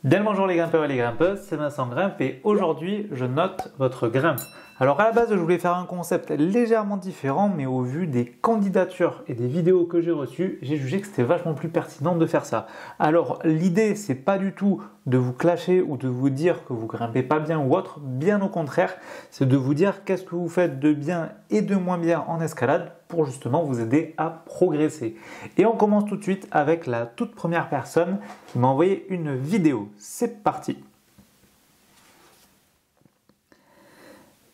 Bien le bonjour les grimpeurs et les grimpeuses, c'est Vincent Grimpe et aujourd'hui je note votre grimpe. Alors à la base je voulais faire un concept légèrement différent, mais au vu des candidatures et des vidéos que j'ai reçues, j'ai jugé que c'était vachement plus pertinent de faire ça. Alors l'idée c'est pas du tout de vous clasher ou de vous dire que vous grimpez pas bien ou autre, bien au contraire, c'est de vous dire qu'est-ce que vous faites de bien et de moins bien en escalade pour justement vous aider à progresser. Et on commence tout de suite avec la toute première personne qui m'a envoyé une vidéo. C'est parti!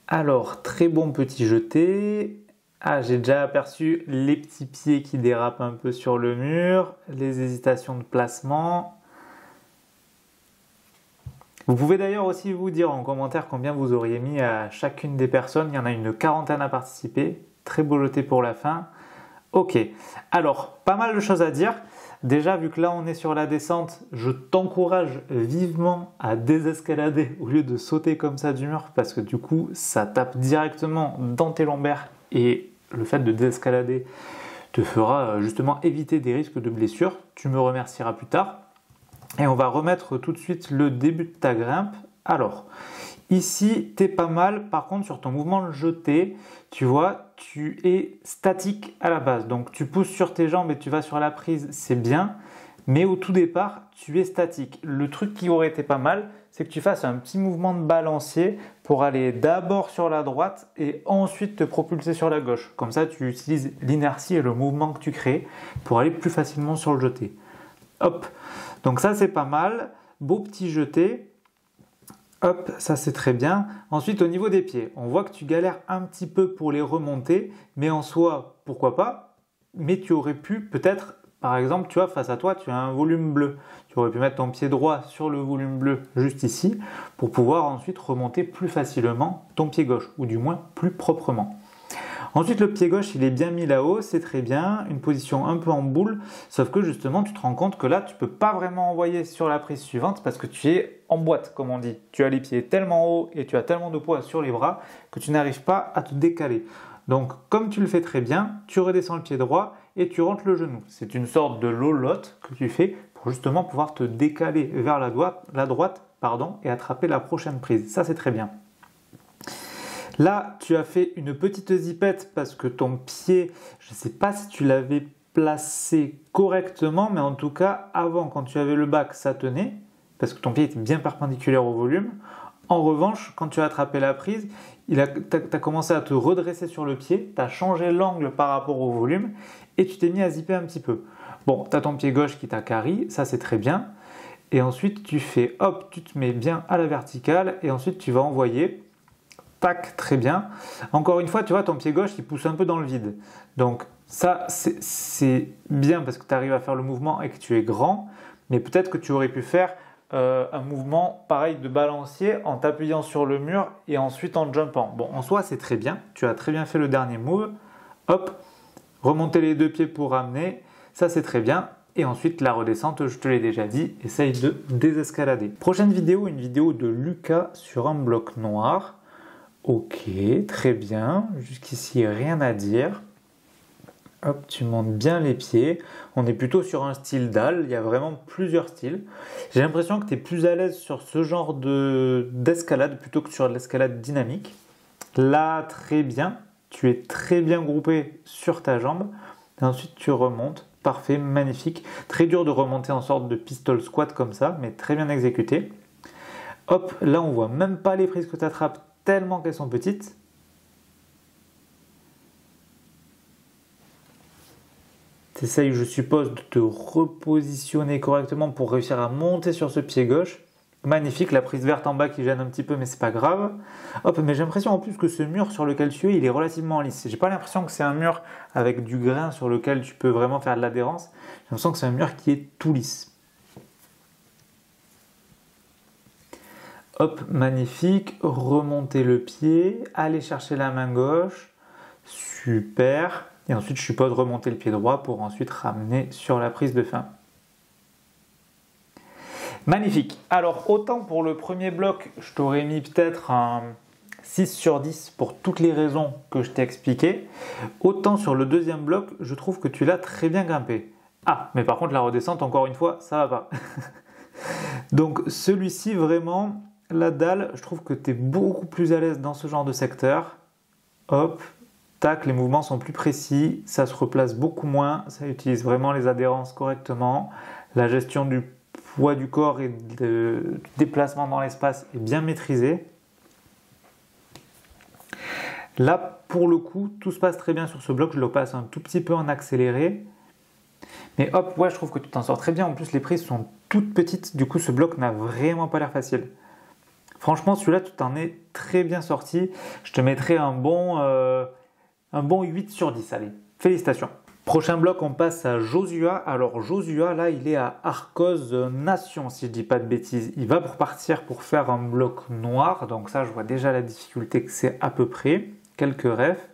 Alors, très bon petit jeté. Ah, j'ai déjà aperçu les petits pieds qui dérapent un peu sur le mur, les hésitations de placement. Vous pouvez d'ailleurs aussi vous dire en commentaire combien vous auriez mis à chacune des personnes. Il y en a une quarantaine à participer. Très beau jeté pour la fin. Ok, alors pas mal de choses à dire. Déjà, vu que là on est sur la descente, je t'encourage vivement à désescalader au lieu de sauter comme ça du mur parce que du coup ça tape directement dans tes lombaires et le fait de désescalader te fera justement éviter des risques de blessures. Tu me remercieras plus tard. Et on va remettre tout de suite le début de ta grimpe. Alors, ici, tu es pas mal. Par contre, sur ton mouvement de jeté, tu vois, tu es statique à la base. Donc, tu pousses sur tes jambes et tu vas sur la prise, c'est bien. Mais au tout départ, tu es statique. Le truc qui aurait été pas mal, c'est que tu fasses un petit mouvement de balancier pour aller d'abord sur la droite et ensuite te propulser sur la gauche. Comme ça, tu utilises l'inertie et le mouvement que tu crées pour aller plus facilement sur le jeté. Hop. Donc ça, c'est pas mal. Beau petit jeté. Hop, ça c'est très bien. Ensuite, au niveau des pieds, on voit que tu galères un petit peu pour les remonter, mais en soi, pourquoi pas. Mais tu aurais pu peut-être, par exemple, tu vois, face à toi, tu as un volume bleu. Tu aurais pu mettre ton pied droit sur le volume bleu juste ici pour pouvoir ensuite remonter plus facilement ton pied gauche, ou du moins plus proprement. Ensuite, le pied gauche, il est bien mis là-haut, c'est très bien, une position un peu en boule, sauf que justement, tu te rends compte que là, tu ne peux pas vraiment envoyer sur la prise suivante parce que tu es en boîte, comme on dit. Tu as les pieds tellement hauts et tu as tellement de poids sur les bras que tu n'arrives pas à te décaler. Donc, comme tu le fais très bien, tu redescends le pied droit et tu rentres le genou. C'est une sorte de lolotte que tu fais pour justement pouvoir te décaler vers la droite et attraper la prochaine prise. Ça, c'est très bien. Là, tu as fait une petite zipette parce que ton pied, je ne sais pas si tu l'avais placé correctement, mais en tout cas, avant, quand tu avais le bac, ça tenait parce que ton pied était bien perpendiculaire au volume. En revanche, quand tu as attrapé la prise, tu as commencé à te redresser sur le pied, tu as changé l'angle par rapport au volume et tu t'es mis à zipper un petit peu. Bon, tu as ton pied gauche qui t'a carré, ça c'est très bien. Et ensuite, tu fais hop, tu te mets bien à la verticale et ensuite tu vas envoyer. Tac, très bien. Encore une fois, tu vois, ton pied gauche, il pousse un peu dans le vide. Donc ça, c'est bien parce que tu arrives à faire le mouvement et que tu es grand. Mais peut-être que tu aurais pu faire un mouvement pareil de balancier en t'appuyant sur le mur et ensuite en jumpant. Bon, en soi, c'est très bien. Tu as très bien fait le dernier move. Hop, remonter les deux pieds pour ramener. Ça, c'est très bien. Et ensuite, la redescente, je te l'ai déjà dit, essaye de désescalader. Prochaine vidéo, une vidéo de Lucas sur un bloc noir. Ok, très bien. Jusqu'ici, rien à dire. Hop, tu montes bien les pieds. On est plutôt sur un style dalle. Il y a vraiment plusieurs styles. J'ai l'impression que tu es plus à l'aise sur ce genre d'escalade plutôt que sur l'escalade dynamique. Là, très bien. Tu es très bien groupé sur ta jambe. Et ensuite, tu remontes. Parfait, magnifique. Très dur de remonter en sorte de pistol squat comme ça, mais très bien exécuté. Hop, là, on voit même pas les prises que tu attrapes tellement qu'elles sont petites. Tu essayes, je suppose, de te repositionner correctement pour réussir à monter sur ce pied gauche. Magnifique, la prise verte en bas qui gêne un petit peu, mais c'est pas grave. Hop, mais j'ai l'impression en plus que ce mur sur lequel tu es, il est relativement lisse. J'ai pas l'impression que c'est un mur avec du grain sur lequel tu peux vraiment faire de l'adhérence. J'ai l'impression que c'est un mur qui est tout lisse. Hop, magnifique, remonter le pied, aller chercher la main gauche, super. Et ensuite, je suppose remonter le pied droit pour ensuite ramener sur la prise de fin. Magnifique. Alors, autant pour le premier bloc, je t'aurais mis peut-être un 6 sur 10 pour toutes les raisons que je t'ai expliquées. Autant sur le deuxième bloc, je trouve que tu l'as très bien grimpé. Ah, mais par contre, la redescente, encore une fois, ça va pas. Donc celui-ci, vraiment, la dalle, je trouve que tu es beaucoup plus à l'aise dans ce genre de secteur. Hop, tac, les mouvements sont plus précis, ça se replace beaucoup moins, ça utilise vraiment les adhérences correctement. La gestion du poids du corps et du déplacement dans l'espace est bien maîtrisée. Là, pour le coup, tout se passe très bien sur ce bloc. Je le passe un tout petit peu en accéléré. Mais hop, ouais, je trouve que tu t'en sors très bien. En plus, les prises sont toutes petites. Du coup, ce bloc n'a vraiment pas l'air facile. Franchement, celui-là, tu t'en es très bien sorti. Je te mettrai un bon 8 sur 10. Allez, félicitations. Prochain bloc, on passe à Josua. Alors, Josua, là, il est à Arcos Nation, si je ne dis pas de bêtises. Il va partir pour faire un bloc noir. Donc ça, je vois déjà la difficulté que c'est à peu près. Quelques refs.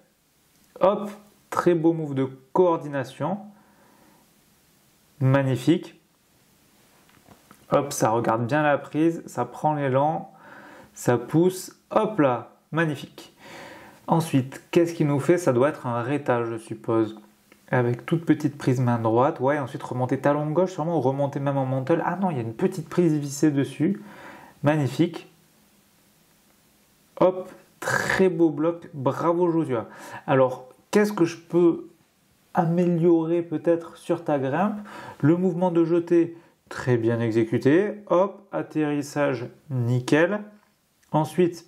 Hop, très beau move de coordination. Magnifique. Hop, ça regarde bien la prise, ça prend l'élan, ça pousse. Hop là, magnifique. Ensuite, qu'est-ce qu'il nous fait? Ça doit être un rétage, je suppose. Avec toute petite prise main droite. Ouais, ensuite remonter talon gauche, sûrement remonter même en mantel. Ah non, il y a une petite prise vissée dessus. Magnifique. Hop, très beau bloc. Bravo Josua. Alors, qu'est-ce que je peux améliorer peut-être sur ta grimpe? Le mouvement de jeté, très bien exécuté. Hop, atterrissage, nickel. Ensuite,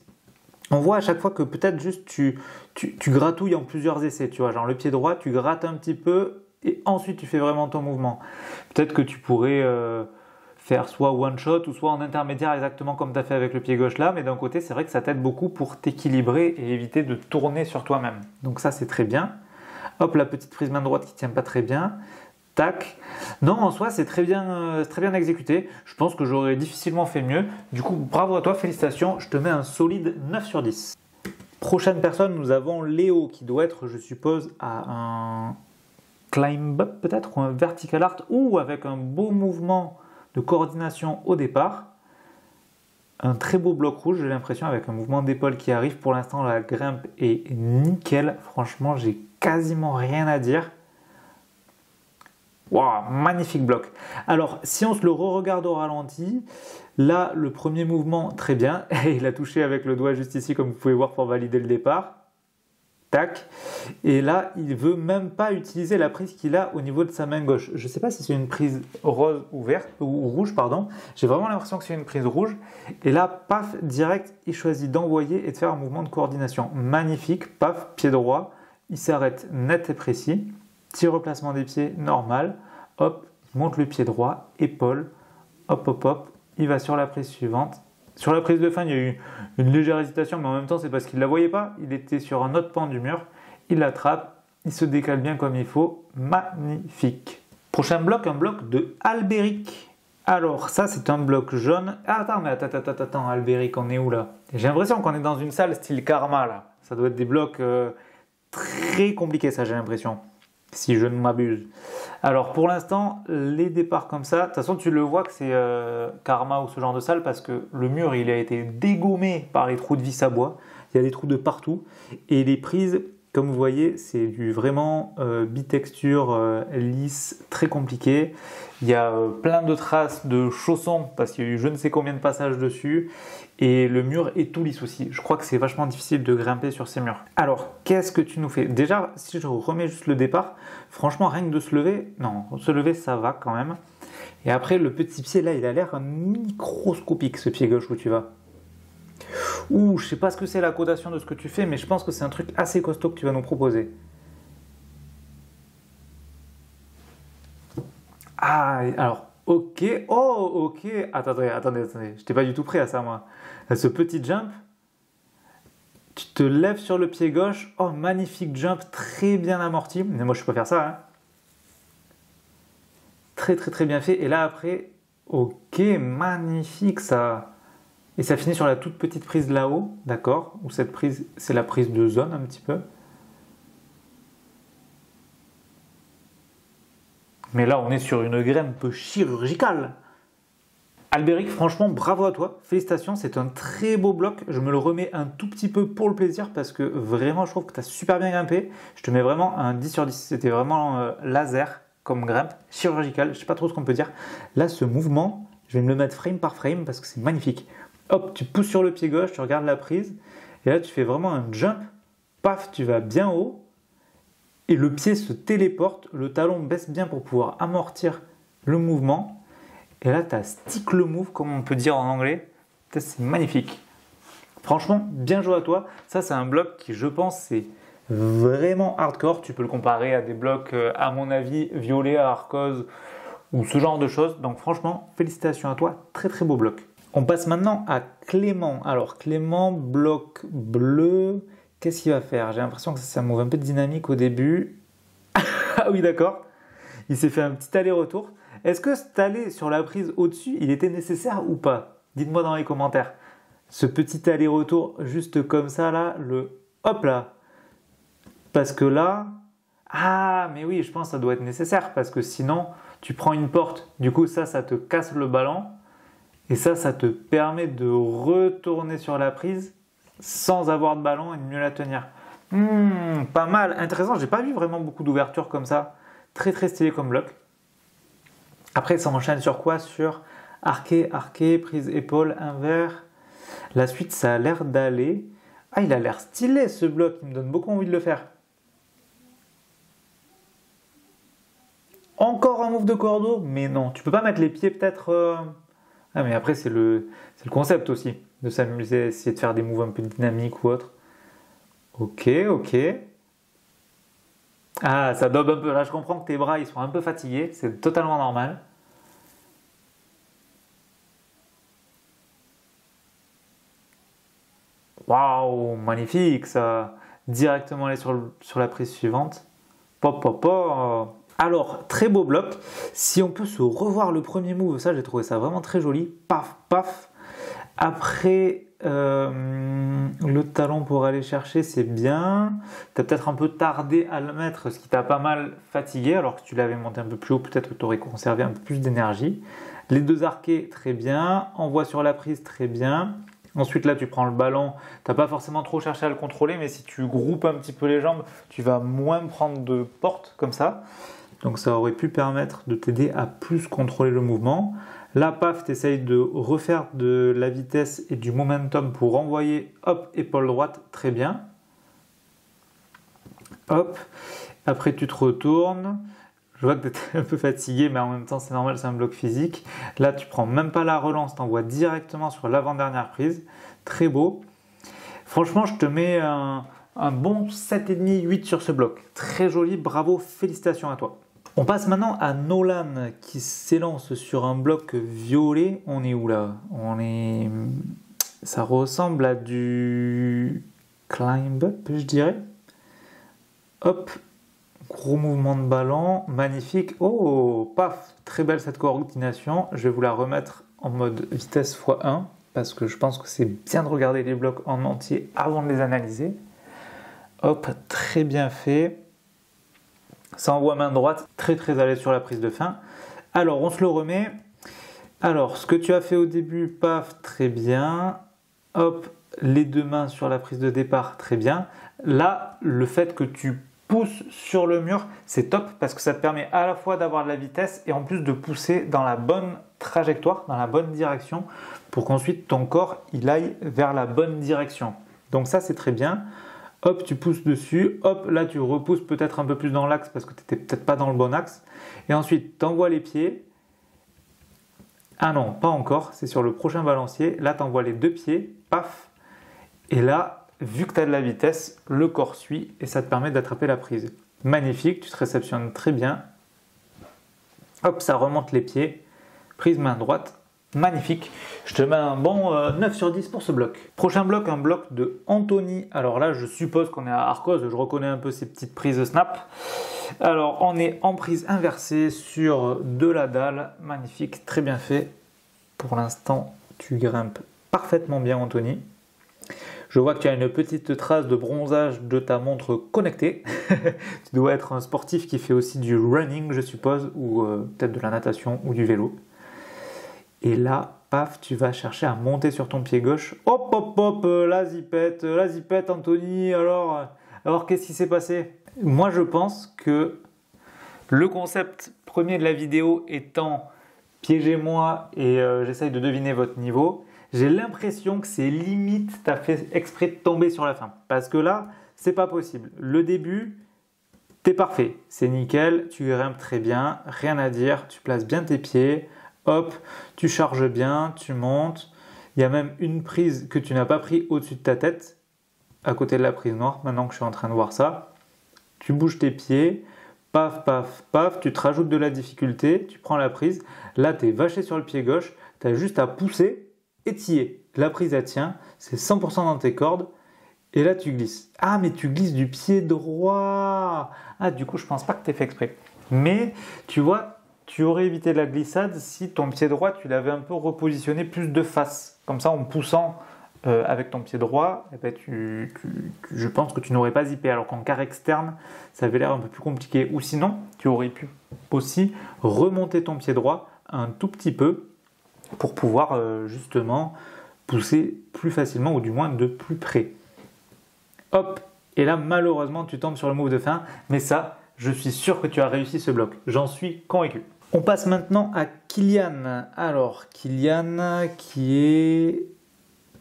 on voit à chaque fois que peut-être juste tu gratouilles en plusieurs essais. Tu vois, genre le pied droit, tu grattes un petit peu et ensuite tu fais vraiment ton mouvement. Peut-être que tu pourrais faire soit one shot ou soit en intermédiaire exactement comme tu as fait avec le pied gauche là, mais d'un côté c'est vrai que ça t'aide beaucoup pour t'équilibrer et éviter de tourner sur toi-même. Donc ça c'est très bien. Hop, la petite prise main droite qui ne tient pas très bien. Tac. Non, en soi c'est très bien exécuté. Je pense que j'aurais difficilement fait mieux. Du coup, bravo à toi, félicitations. Je te mets un solide 9 sur 10. Prochaine personne, nous avons Léo qui doit être, je suppose, à un climb up peut-être ou un vertical art ou avec un beau mouvement de coordination au départ. Un très beau bloc rouge, j'ai l'impression, avec un mouvement d'épaule qui arrive. Pour l'instant, la grimpe est nickel. Franchement, j'ai quasiment rien à dire. Waouh, magnifique bloc. Alors, si on se le re-regarde au ralenti, là, le premier mouvement, très bien. Il a touché avec le doigt juste ici, comme vous pouvez voir, pour valider le départ. Tac. Et là, il ne veut même pas utiliser la prise qu'il a au niveau de sa main gauche. Je ne sais pas si c'est une prise rose ou verte ou rouge, pardon. J'ai vraiment l'impression que c'est une prise rouge. Et là, paf, direct, il choisit d'envoyer et de faire un mouvement de coordination. Magnifique, paf, pied droit. Il s'arrête net et précis. Petit replacement des pieds normal. Hop, il monte le pied droit, épaule. Hop, hop, hop. Il va sur la prise suivante. Sur la prise de fin, il y a eu une légère hésitation, mais en même temps, c'est parce qu'il ne la voyait pas. Il était sur un autre pan du mur. Il l'attrape. Il se décale bien comme il faut. Magnifique. Prochain bloc, un bloc de Albéric. Alors, ça, c'est un bloc jaune. Ah, attends, Albéric, on est où là? J'ai l'impression qu'on est dans une salle style Karma là. Ça doit être des blocs très compliqués, ça, j'ai l'impression. Si je ne m'abuse. Alors pour l'instant, les départs comme ça, de toute façon tu le vois que c'est Karma ou ce genre de salle parce que le mur il a été dégommé par les trous de vis à bois. Il y a des trous de partout et les prises, comme vous voyez, c'est du vraiment bitexture lisse, très compliqué. Il y a plein de traces de chaussons parce qu'il y a eu je ne sais combien de passages dessus. Et le mur est tout lisse aussi. Je crois que c'est vachement difficile de grimper sur ces murs. Alors, qu'est-ce que tu nous fais? Déjà, si je remets juste le départ, franchement, rien que de se lever, non, se lever, ça va quand même. Et après, le petit pied, là, il a l'air microscopique, ce pied gauche où tu vas. Ouh, je sais pas ce que c'est la codation de ce que tu fais, mais je pense que c'est un truc assez costaud que tu vas nous proposer. Ah, alors, ok. Oh, ok. Attendez. J'étais pas du tout prêt à ça, moi. Ce petit jump. Tu te lèves sur le pied gauche. Oh, magnifique jump. Très bien amorti. Mais moi, je ne peux pas faire ça. Hein. Très bien fait. Et là, après, ok, magnifique ça. Et ça finit sur la toute petite prise là-haut. D'accord. Où cette prise, c'est la prise de zone un petit peu. Mais là, on est sur une grimpe chirurgicale. Albéric, franchement, bravo à toi. Félicitations, c'est un très beau bloc. Je me le remets un tout petit peu pour le plaisir parce que vraiment, je trouve que tu as super bien grimpé. Je te mets vraiment un 10 sur 10. C'était vraiment laser comme grimpe, chirurgicale. Je ne sais pas trop ce qu'on peut dire. Là, ce mouvement, Je vais me le mettre frame par frame parce que c'est magnifique. Hop, tu pousses sur le pied gauche, tu regardes la prise. Et là, tu fais vraiment un jump. Paf, tu vas bien haut. Et le pied se téléporte. Le talon baisse bien pour pouvoir amortir le mouvement. Et là, tu as stick le move, comme on peut dire en anglais. C'est magnifique. Franchement, bien joué à toi. Ça, c'est un bloc qui, je pense, c'est vraiment hardcore. Tu peux le comparer à des blocs, à mon avis, violet à Arcos ou ce genre de choses. Donc franchement, félicitations à toi. Très très beau bloc. On passe maintenant à Clément. Alors Clément, bloc bleu. Qu'est-ce qu'il va faire? J'ai l'impression que c'est un move un peu dynamique au début. Ah oui, d'accord. Il s'est fait un petit aller-retour. Est-ce que cet aller sur la prise au-dessus, il était nécessaire ou pas? Dites-moi dans les commentaires. Ce petit aller-retour juste comme ça là, le hop là. Parce que là, ah mais oui, je pense que ça doit être nécessaire parce que sinon tu prends une porte, du coup ça te casse le ballon et ça te permet de retourner sur la prise sans avoir de ballon et de mieux la tenir. Pas mal, intéressant, j'ai pas vu vraiment beaucoup d'ouverture comme ça. Très très stylé comme bloc. Après ça enchaîne sur quoi? Sur arqué, arqué, prise épaule, inverse. La suite ça a l'air d'aller. Ah il a l'air stylé ce bloc, il me donne beaucoup envie de le faire. Encore un move de cordeau? Mais non, tu peux pas mettre les pieds peut-être... Ah mais après c'est le concept aussi, de s'amuser, essayer de faire des moves un peu dynamiques ou autre. Ok, ok. Ah ça dobe un peu, là je comprends que tes bras ils sont un peu fatigués, c'est totalement normal. Waouh, magnifique ça. Directement aller sur la prise suivante. Pop, pop, pop. Alors, très beau bloc. Si on peut se revoir le premier move, ça j'ai trouvé ça vraiment très joli. Paf, paf. Après, le talon pour aller chercher, c'est bien. Tu as peut-être un peu tardé à le mettre, ce qui t'a pas mal fatigué, alors que tu l'avais monté un peu plus haut, peut-être que tu aurais conservé un peu plus d'énergie. Les deux arqués, très bien. Envoi sur la prise, très bien. Ensuite, là, tu prends le ballon. Tu n'as pas forcément trop cherché à le contrôler, mais si tu groupes un petit peu les jambes, tu vas moins prendre de porte comme ça. Donc, ça aurait pu permettre de t'aider à plus contrôler le mouvement. Là, paf, tu essayes de refaire de la vitesse et du momentum pour envoyer, hop, épaule droite, très bien. Hop. Après, tu te retournes. Je vois que tu es un peu fatigué, mais en même temps, c'est normal, c'est un bloc physique. Là, tu prends même pas la relance, tu envoies directement sur l'avant-dernière prise. Très beau. Franchement, je te mets un bon 7,5, 8 sur ce bloc. Très joli, bravo, félicitations à toi. On passe maintenant à Nolan qui s'élance sur un bloc violet. On est où là? Ça ressemble à du climb up, je dirais. Hop. Gros mouvement de ballon, magnifique. Oh, paf, très belle cette coordination. Je vais vous la remettre en mode vitesse x1 parce que je pense que c'est bien de regarder les blocs en entier avant de les analyser. Hop, très bien fait. Ça envoie main droite, très très à l'aise sur la prise de fin. Alors, on se le remet. Alors, ce que tu as fait au début, paf, très bien. Hop, les deux mains sur la prise de départ, très bien. Là, le fait que tu pousse sur le mur, c'est top parce que ça te permet à la fois d'avoir de la vitesse et en plus de pousser dans la bonne trajectoire, dans la bonne direction pour qu'ensuite ton corps il aille vers la bonne direction. Donc ça c'est très bien. Hop, tu pousses dessus, hop, là tu repousses peut-être un peu plus dans l'axe parce que tu n'étais peut-être pas dans le bon axe. Et ensuite tu envoies les pieds. Ah non, pas encore, c'est sur le prochain balancier. Là tu envoies les deux pieds, paf. Et là, vu que tu as de la vitesse, le corps suit et ça te permet d'attraper la prise. Magnifique, tu te réceptionnes très bien. Hop, ça remonte les pieds. Prise main droite, magnifique. Je te mets un bon 9 sur 10 pour ce bloc. Prochain bloc, un bloc de Anthony. Alors là, je suppose qu'on est à Arcos, je reconnais un peu ces petites prises snap. Alors, on est en prise inversée sur de la dalle. Magnifique, très bien fait. Pour l'instant, tu grimpes parfaitement bien, Anthony. Je vois que tu as une petite trace de bronzage de ta montre connectée. Tu dois être un sportif qui fait aussi du running, je suppose, ou peut-être de la natation ou du vélo. Et là, paf, tu vas chercher à monter sur ton pied gauche. Hop, hop, hop, la zipette, Anthony. Alors qu'est-ce qui s'est passé? Moi, je pense que le concept premier de la vidéo étant piégez-moi et j'essaye de deviner votre niveau. J'ai l'impression que c'est limite, tu as fait exprès de tomber sur la fin. Parce que là, c'est pas possible. Le début, t'es parfait. C'est nickel, tu grimpes très bien, rien à dire. Tu places bien tes pieds, hop, tu charges bien, tu montes. Il y a même une prise que tu n'as pas pris au-dessus de ta tête, à côté de la prise noire, maintenant que je suis en train de voir ça. Tu bouges tes pieds, paf, paf, paf, tu te rajoutes de la difficulté, tu prends la prise. Là, tu es vaché sur le pied gauche, tu as juste à pousser et t'y es. La prise, elle tient, c'est 100% dans tes cordes. Et là, tu glisses. Ah, mais tu glisses du pied droit. Ah, du coup, je pense pas que tu aies fait exprès. Mais, tu vois, tu aurais évité la glissade si ton pied droit, tu l'avais un peu repositionné plus de face. Comme ça, en poussant avec ton pied droit, eh ben, je pense que tu n'aurais pas zippé. Alors qu'en quart externe, ça avait l'air un peu plus compliqué. Ou sinon, tu aurais pu aussi remonter ton pied droit un tout petit peu pour pouvoir justement pousser plus facilement ou du moins de plus près. Hop, et là malheureusement tu tombes sur le move de fin, mais ça, je suis sûr que tu as réussi ce bloc, j'en suis convaincu. On passe maintenant à Kylian. Alors Kylian qui est...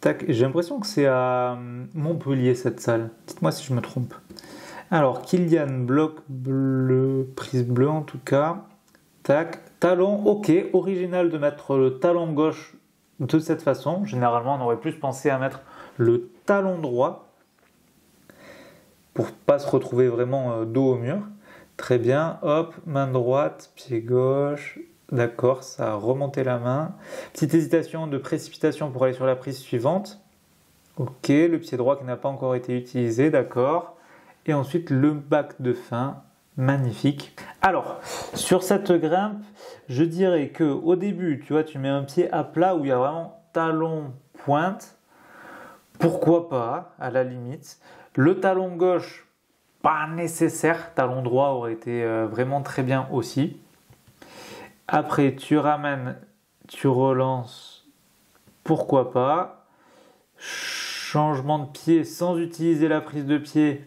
Tac, j'ai l'impression que c'est à Montpellier cette salle, dites-moi si je me trompe. Alors Kylian, bloc bleu, prise bleue en tout cas. Tac, talon, ok, original de mettre le talon gauche de cette façon. Généralement on aurait plus pensé à mettre le talon droit pour pas se retrouver vraiment dos au mur. Très bien, hop, main droite, pied gauche, d'accord, ça a remonté la main. Petite hésitation de précipitation pour aller sur la prise suivante. Ok, le pied droit qui n'a pas encore été utilisé, d'accord. Et ensuite le back de fin, magnifique. Alors, sur cette grimpe, je dirais que au début, tu vois, tu mets un pied à plat où il y a vraiment talon pointe. Pourquoi pas, à la limite. Le talon gauche, pas nécessaire. Talon droit aurait été vraiment très bien aussi. Après, tu ramènes, tu relances. Pourquoi pas. Changement de pied sans utiliser la prise de pied.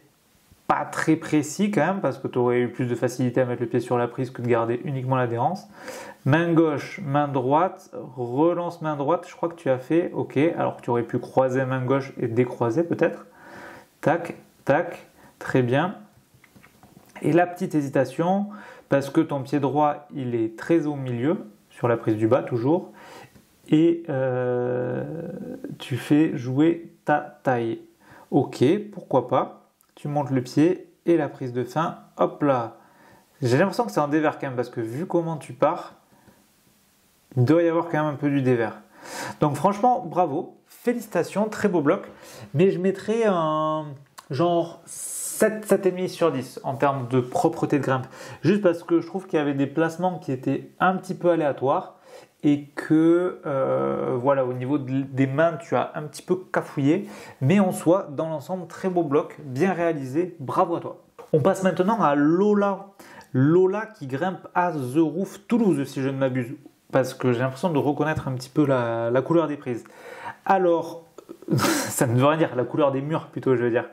Pas très précis quand même, parce que tu aurais eu plus de facilité à mettre le pied sur la prise que de garder uniquement l'adhérence. Main gauche, main droite, relance main droite, je crois que tu as fait, ok, alors que tu aurais pu croiser main gauche et décroiser peut-être. Tac, tac, très bien. Et la petite hésitation, parce que ton pied droit, il est très au milieu, sur la prise du bas toujours, et tu fais jouer ta taille. Ok, pourquoi pas. Tu montes le pied et la prise de fin, hop là. J'ai l'impression que c'est en dévers quand même, parce que vu comment tu pars, il doit y avoir quand même un peu du dévers. Donc franchement, bravo, félicitations, très beau bloc, mais je mettrais un genre 7, 7,5 sur 10 en termes de propreté de grimpe. Juste parce que je trouve qu'il y avait des placements qui étaient un petit peu aléatoires et que voilà, au niveau des mains, tu as un petit peu cafouillé, mais en soi, dans l'ensemble, très beau bloc, bien réalisé, bravo à toi. On passe maintenant à Lola. Lola qui grimpe à The Roof Toulouse, si je ne m'abuse, parce que j'ai l'impression de reconnaître un petit peu la couleur des prises. Alors, ça ne veut rien dire, la couleur des murs plutôt, je veux dire.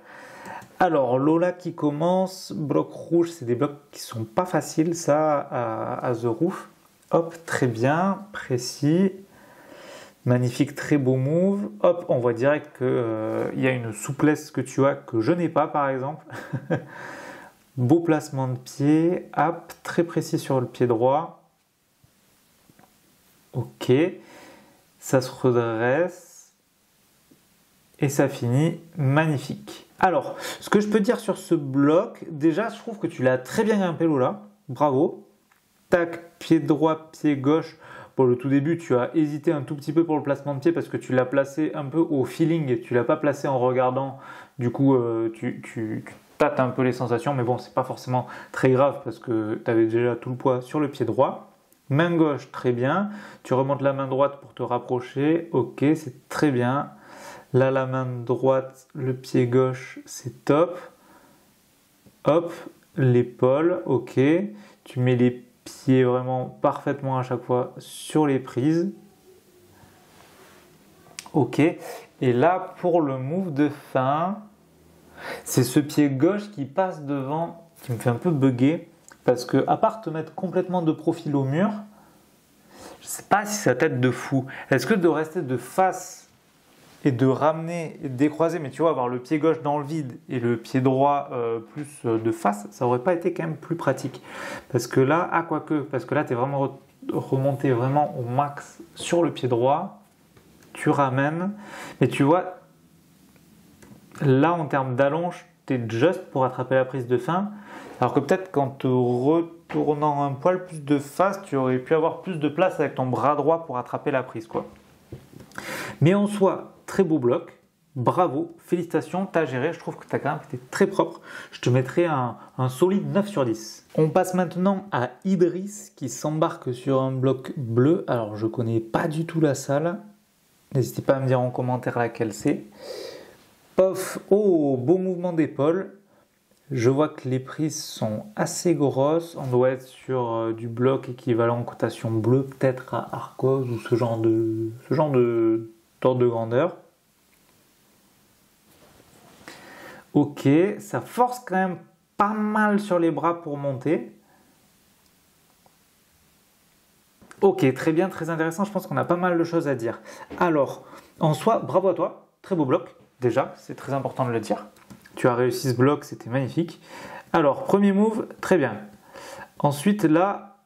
Alors, Lola qui commence, bloc rouge, c'est des blocs qui sont pas faciles, ça, à The Roof. Hop, très bien, précis, magnifique, très beau move. Hop, on voit direct qu'il y a une souplesse que tu as que je n'ai pas, par exemple. Beau placement de pied, hop, très précis sur le pied droit. Ok, ça se redresse et ça finit magnifique. Alors, ce que je peux dire sur ce bloc, déjà, je trouve que tu l'as très bien grimpé, Lola. Bravo. Tac, pied droit, pied gauche. Pour le tout début, tu as hésité un tout petit peu pour le placement de pied parce que tu l'as placé un peu au feeling et tu l'as pas placé en regardant. Du coup, tu tâtes un peu les sensations, mais bon, c'est pas forcément très grave parce que tu avais déjà tout le poids sur le pied droit. Main gauche, très bien. Tu remontes la main droite pour te rapprocher. Ok, c'est très bien. Là, la main droite, le pied gauche, c'est top. Hop, l'épaule, ok. Tu mets les pieds vraiment parfaitement à chaque fois sur les prises. Ok. Et là, pour le move de fin, c'est ce pied gauche qui passe devant, qui me fait un peu bugger. Parce que, à part te mettre complètement de profil au mur, je sais pas si ça t'aide de fou. Est-ce que de rester de face et de ramener et de décroiser, mais tu vois, avoir le pied gauche dans le vide et le pied droit plus de face, ça aurait pas été quand même plus pratique. Parce que là, parce que là, tu es vraiment remonté vraiment au max sur le pied droit, tu ramènes, mais tu vois, là en termes d'allonge, tu es juste pour attraper la prise de fin, alors que peut-être qu'en te retournant un poil plus de face, tu aurais pu avoir plus de place avec ton bras droit pour attraper la prise, quoi. Mais en soi, très beau bloc, bravo, félicitations, tu as géré, je trouve que tu as quand même été très propre, je te mettrai un solide 9 sur 10. On passe maintenant à Idriss qui s'embarque sur un bloc bleu, alors je connais pas du tout la salle, n'hésitez pas à me dire en commentaire laquelle c'est. Pof, oh, beau mouvement d'épaule. Je vois que les prises sont assez grosses. On doit être sur du bloc équivalent en cotation bleue, peut-être à Arcos ou ce genre d'ordre de grandeur. Ok, ça force quand même pas mal sur les bras pour monter. Ok, très bien, très intéressant. Je pense qu'on a pas mal de choses à dire. Alors, en soi, bravo à toi. Très beau bloc. Déjà, c'est très important de le dire. Tu as réussi ce bloc, c'était magnifique. Alors, premier move, très bien. Ensuite, là,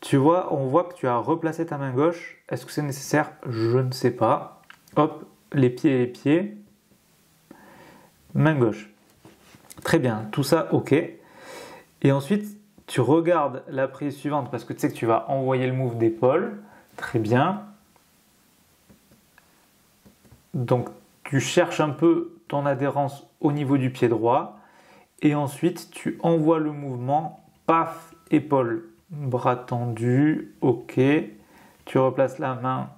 tu vois, on voit que tu as replacé ta main gauche. Est-ce que c'est nécessaire? Je ne sais pas. Hop, les pieds et les pieds. Main gauche. Très bien, tout ça, ok. Et ensuite, tu regardes la prise suivante parce que tu sais que tu vas envoyer le move d'épaule. Très bien. Donc, tu cherches un peu ton adhérence au niveau du pied droit et ensuite tu envoies le mouvement, paf, épaule, bras tendu, ok, tu replaces la main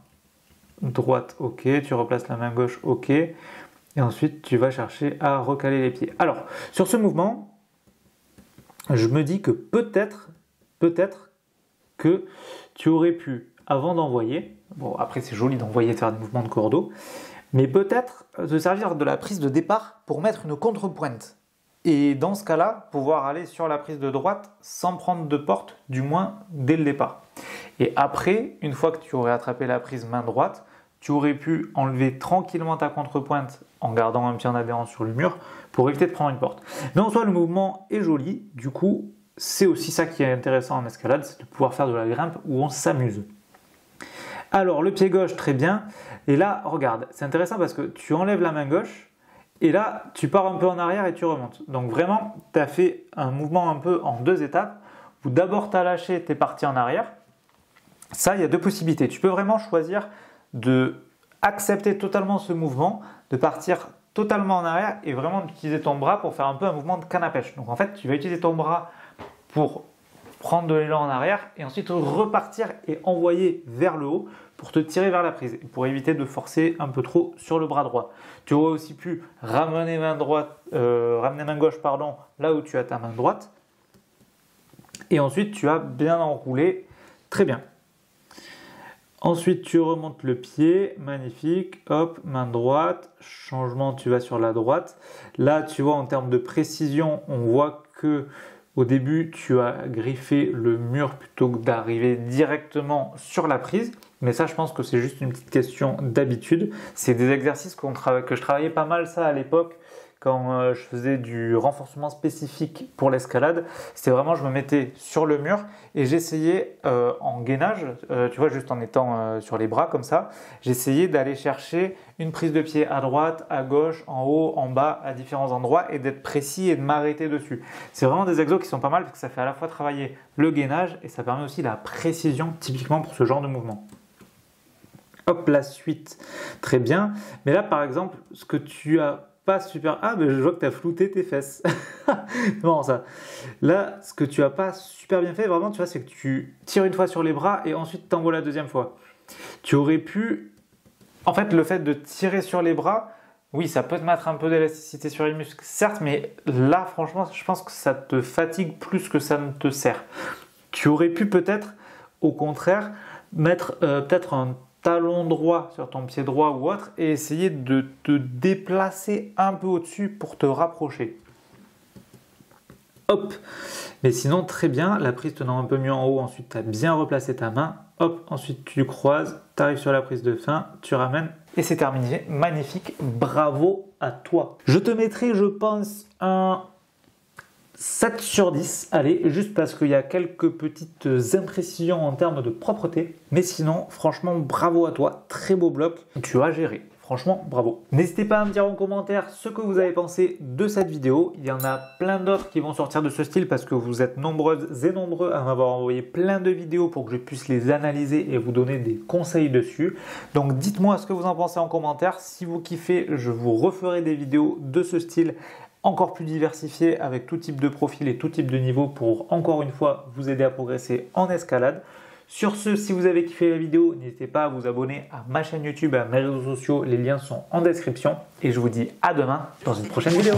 droite, ok, tu replaces la main gauche, ok, et ensuite tu vas chercher à recaler les pieds. Alors, sur ce mouvement, je me dis que peut-être que tu aurais pu, avant d'envoyer, bon après c'est joli d'envoyer faire des mouvements de cordeau, mais peut-être se servir de la prise de départ pour mettre une contre-pointe. Et dans ce cas-là, pouvoir aller sur la prise de droite sans prendre de porte, du moins dès le départ. Et après, une fois que tu aurais attrapé la prise main droite, tu aurais pu enlever tranquillement ta contre-pointe en gardant un pied en adhérence sur le mur pour éviter de prendre une porte. Mais en soi, le mouvement est joli. Du coup, c'est aussi ça qui est intéressant en escalade, c'est de pouvoir faire de la grimpe où on s'amuse. Alors, le pied gauche, très bien. Et là, regarde, c'est intéressant parce que tu enlèves la main gauche et là, tu pars un peu en arrière et tu remontes. Donc vraiment, tu as fait un mouvement un peu en deux étapes où d'abord tu as lâché, tu es parti en arrière. Ça, il y a deux possibilités. Tu peux vraiment choisir de accepter totalement ce mouvement, de partir totalement en arrière et vraiment d'utiliser ton bras pour faire un peu un mouvement de canne à pêche. Donc en fait, tu vas utiliser ton bras pour prendre de l'élan en arrière et ensuite repartir et envoyer vers le haut pour te tirer vers la prise, pour éviter de forcer un peu trop sur le bras droit. Tu aurais aussi pu ramener main gauche là où tu as ta main droite. Et ensuite, tu as bien enroulé. Très bien. Ensuite, tu remontes le pied. Magnifique. Hop, main droite. Changement, tu vas sur la droite. Là, tu vois, en termes de précision, on voit que au début, tu as griffé le mur plutôt que d'arriver directement sur la prise. Mais ça, je pense que c'est juste une petite question d'habitude. C'est des exercices que je travaillais pas mal ça à l'époque quand je faisais du renforcement spécifique pour l'escalade. C'était vraiment, je me mettais sur le mur et j'essayais en gainage, tu vois, juste en étant sur les bras comme ça, j'essayais d'aller chercher une prise de pied à droite, à gauche, en haut, en bas, à différents endroits et d'être précis et de m'arrêter dessus. C'est vraiment des exos qui sont pas mal parce que ça fait à la fois travailler le gainage et ça permet aussi la précision typiquement pour ce genre de mouvement. Hop, la suite, très bien. Mais là, par exemple, ce que tu as pas super... Ah, mais je vois que tu as flouté tes fesses. Non, ça. Là, ce que tu as pas super bien fait, vraiment, tu vois, c'est que tu tires une fois sur les bras et ensuite t'envoies la deuxième fois. Tu aurais pu... En fait, le fait de tirer sur les bras, oui, ça peut te mettre un peu d'élasticité sur les muscles, certes, mais là, franchement, je pense que ça te fatigue plus que ça ne te sert. Tu aurais pu peut-être, au contraire, mettre peut-être un talon droit sur ton pied droit ou autre et essayer de te déplacer un peu au-dessus pour te rapprocher. Hop. Mais sinon, très bien, la prise tenant un peu mieux en haut, ensuite tu as bien replacé ta main. hop, ensuite tu croises, tu arrives sur la prise de fin, tu ramènes et c'est terminé. Magnifique, bravo à toi. Je te mettrai, je pense, un 7 sur 10, allez, juste parce qu'il y a quelques petites imprécisions en termes de propreté. Mais sinon, franchement, bravo à toi, très beau bloc, tu as géré. Franchement, bravo. N'hésitez pas à me dire en commentaire ce que vous avez pensé de cette vidéo. Il y en a plein d'autres qui vont sortir de ce style parce que vous êtes nombreuses et nombreux à m'avoir envoyé plein de vidéos pour que je puisse les analyser et vous donner des conseils dessus. Donc dites-moi ce que vous en pensez en commentaire. Si vous kiffez, je vous referai des vidéos de ce style encore plus diversifiées avec tout type de profil et tout type de niveau pour encore une fois vous aider à progresser en escalade. Sur ce, si vous avez kiffé la vidéo, n'hésitez pas à vous abonner à ma chaîne YouTube et à mes réseaux sociaux. Les liens sont en description. Et je vous dis à demain dans une prochaine vidéo.